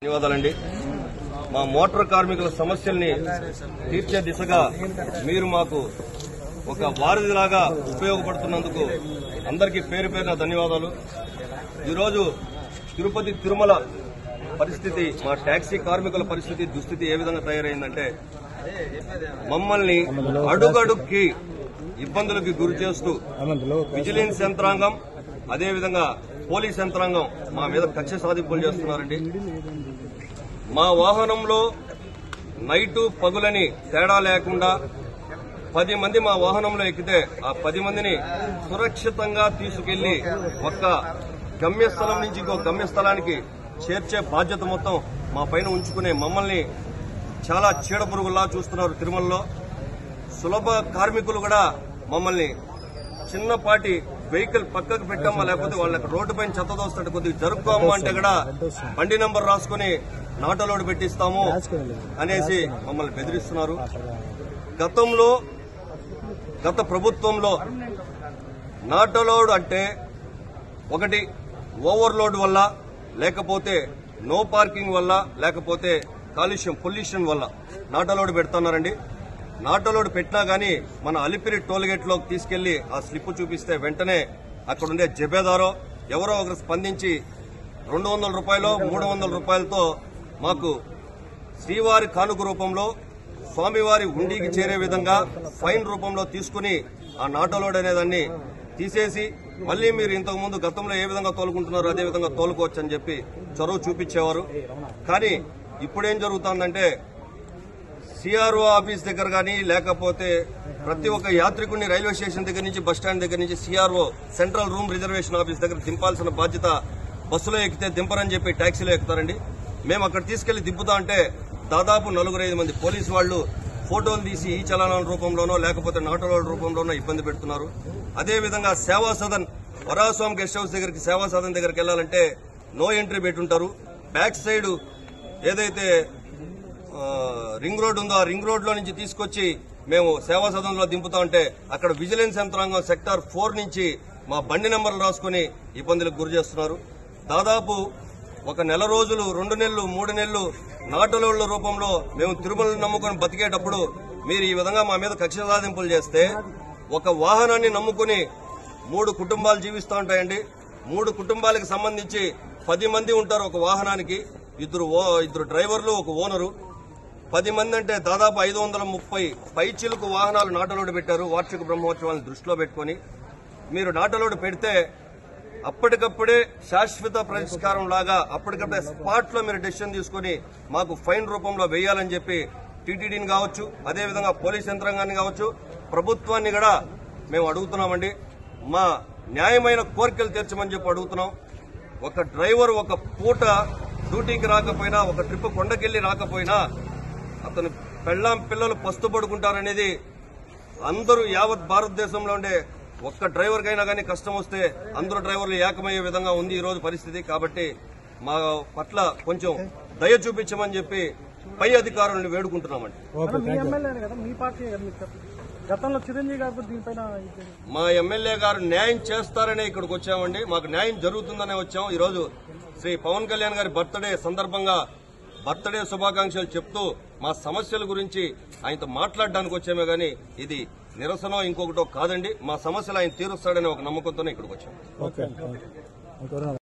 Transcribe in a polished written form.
ధన్యవాదాలండి. మా మోటార్ కార్మికుల సమస్యల్ని తీర్చే దిశగా మీరు మాకు ఒక వారధిలాగా ఉపయోగపడుతున్నందుకు అందరికీ పేరు పేరున ధన్యవాదాలు. ఈరోజు తిరుపతి తిరుమల పరిస్థితి, మా టాక్సీ కార్మికుల పరిస్థితి, దుస్థితి ఏ విధంగా తయారైందంటే మమ్మల్ని అడుగడుక్కి ఇబ్బందులకి గురి చేస్తూ విజిలెన్స్ యంత్రాంగం, అదేవిధంగా పోలీస్ యంత్రాంగం మా మీద కక్ష సాధింపులు చేస్తున్నారండి. మా వాహనంలో నైటు పగులని తేడా లేకుండా 10 మంది మా వాహనంలో ఎక్కితే ఆ 10 మందిని సురక్షితంగా తీసుకెళ్లి ఒక్క గమ్యస్థలం నుంచి ఇంకో గమ్యస్థలానికి చేర్చే బాధ్యత మొత్తం మా పైన ఉంచుకునే మమ్మల్ని చాలా చీడపురుగుల్లా చూస్తున్నారు. తిరుమలలో సులభ కార్మికులు కూడా మమ్మల్ని చిన్నపాటి వెహికల్ పక్కకు పెట్టమ్మా, లేకపోతే వాళ్ళకి రోడ్డు పైన చెత్త దోస్తాడు కొద్దిగా జరుపుకోమ్మా అంటే కూడా బండి నంబర్ రాసుకుని నాటలోడ్ పెట్టిస్తాము అనేసి మమ్మల్ని బెదిరిస్తున్నారు. గత ప్రభుత్వంలో నాటలోడ్ అంటే ఒకటి ఓవర్లోడ్ వల్ల, లేకపోతే నో పార్కింగ్ వల్ల, లేకపోతే కాలుష్యం పొల్యూషన్ వల్ల నాటలోడ్ పెడుతున్నారండి. నాటలోడ్ పెట్టినా గానీ మన అలిపిరి టోల్గేట్ లోకి తీసుకెళ్లి ఆ స్లిప్ చూపిస్తే వెంటనే అక్కడుండే జబేదారో ఎవరో ఒకరు స్పందించి 200 రూపాయలు 300 రూపాయలతో మాకు శ్రీవారి కానుక రూపంలో స్వామివారి ఉండికి చేరే విధంగా ఫైన్ రూపంలో తీసుకుని ఆ నాటలోడ్ అనేదాన్ని తీసేసి మళ్లీ మీరు ఇంతకు ముందు గతంలో ఏ విధంగా తోలుకుంటున్నారో అదే విధంగా తోలుకోవచ్చు అని చెప్పి చొరవ చూపించేవారు. కానీ ఇప్పుడేం జరుగుతుందంటే సిఆర్ఓ ఆఫీస్ దగ్గర కానీ, లేకపోతే ప్రతి ఒక్క యాత్రికుడిని రైల్వే స్టేషన్ దగ్గర నుంచి బస్టాండ్ దగ్గర నుంచి CRO central room reservation office దగ్గర దింపాల్సిన బాధ్యత బస్సులో ఎక్కితే దింపరని చెప్పి టాక్సీలో ఎక్కుతారండి. మేము అక్కడ తీసుకెళ్లి దింపుతా అంటే దాదాపు 4-5 మంది పోలీసు వాళ్లు ఫోటోలు తీసి ఈ చలనాల రూపంలోనో లేకపోతే నాటలోడ్ రూపంలోనో ఇబ్బంది పెడుతున్నారు. అదేవిధంగా సేవా సదన్ వరాస్వామి గెస్ట్ హౌస్ దగ్గరికి, సేవా సదన్ దగ్గరికి వెళ్లాలంటే నో ఎంట్రీ పెట్టుంటారు. బ్యాక్ సైడ్ ఏదైతే రింగ్ రోడ్ ఉందో ఆ రింగ్ రోడ్ లో నుంచి తీసుకొచ్చి మేము సేవా సదనంలో దింపుతా ఉంటే అక్కడ విజిలెన్స్ యంత్రాంగం సెక్టార్ 4 నుంచి మా బండి నెంబర్లు రాసుకుని ఇబ్బందులకు గురి చేస్తున్నారు. దాదాపు 1 నెల రోజులు, 2 నెలలు, 3 నెలలు నాటలోళ్ల రూపంలో మేము తిరుమలను నమ్ముకుని బతికేటప్పుడు మీరు ఈ విధంగా మా మీద కక్ష సాధింపులు చేస్తే, ఒక వాహనాన్ని నమ్ముకుని 3 కుటుంబాలు జీవిస్తూ ఉంటాయండి. 3 కుటుంబాలకు సంబంధించి 10 మంది ఉంటారు ఒక వాహనానికి. ఇద్దరు డ్రైవర్లు, ఒక ఓనరు. 10 మంది అంటే దాదాపు 530 పైచిలుకు వాహనాలు నాటలోడ్ పెట్టారు. వార్షిక బ్రహ్మోత్సవాలను దృష్టిలో పెట్టుకుని మీరు నాటలోడ్ పెడితే అప్పటికప్పుడే శాశ్వత పరిష్కారం లాగా అప్పటికప్పుడే స్పాట్ లో మీరు డెసిషన్ తీసుకుని మాకు ఫైన్ రూపంలో వేయాలని చెప్పి టీటీడీని కావచ్చు, అదేవిధంగా పోలీస్ యంత్రాంగాన్ని కావచ్చు, ప్రభుత్వాన్ని కూడా మేము అడుగుతున్నామండి. మా న్యాయమైన కోరికలు తీర్చమని చెప్పి అడుగుతున్నాం. ఒక డ్రైవర్ ఒక పూట డ్యూటీకి రాకపోయినా, ఒక ట్రిప్ కొండకెళ్లి రాకపోయినా అతను పెళ్ళాం పిల్లలు పస్తు పడుకుంటారనేది అందరూ యావత్ భారతదేశంలో ఉండే ఒక్క డ్రైవర్కైనా కానీ కష్టం వస్తే అందరూ డ్రైవర్లు ఏకమయ్యే విధంగా ఉంది ఈ రోజు పరిస్థితి. కాబట్టి మా పట్ల కొంచెం దయ చూపించమని చెప్పి పై అధికారులను వేడుకుంటున్నామండి. మా ఎమ్మెల్యే గారు న్యాయం చేస్తారనే ఇక్కడికి వచ్చామండి. మాకు న్యాయం జరుగుతుందనే వచ్చాం. ఈ రోజు శ్రీ పవన్ కళ్యాణ్ గారి బర్త్డే సందర్భంగా బర్త్డే శుభాకాంక్షలు చెప్తూ మా సమస్యల గురించి ఆయనతో మాట్లాడడానికి వచ్చామే గానీ ఇది నిరసనో ఇంకొకటో కాదండి. మా సమస్యలు ఆయన తీరుస్తాడనే ఒక నమ్మకంతోనే ఇక్కడికి వచ్చాం.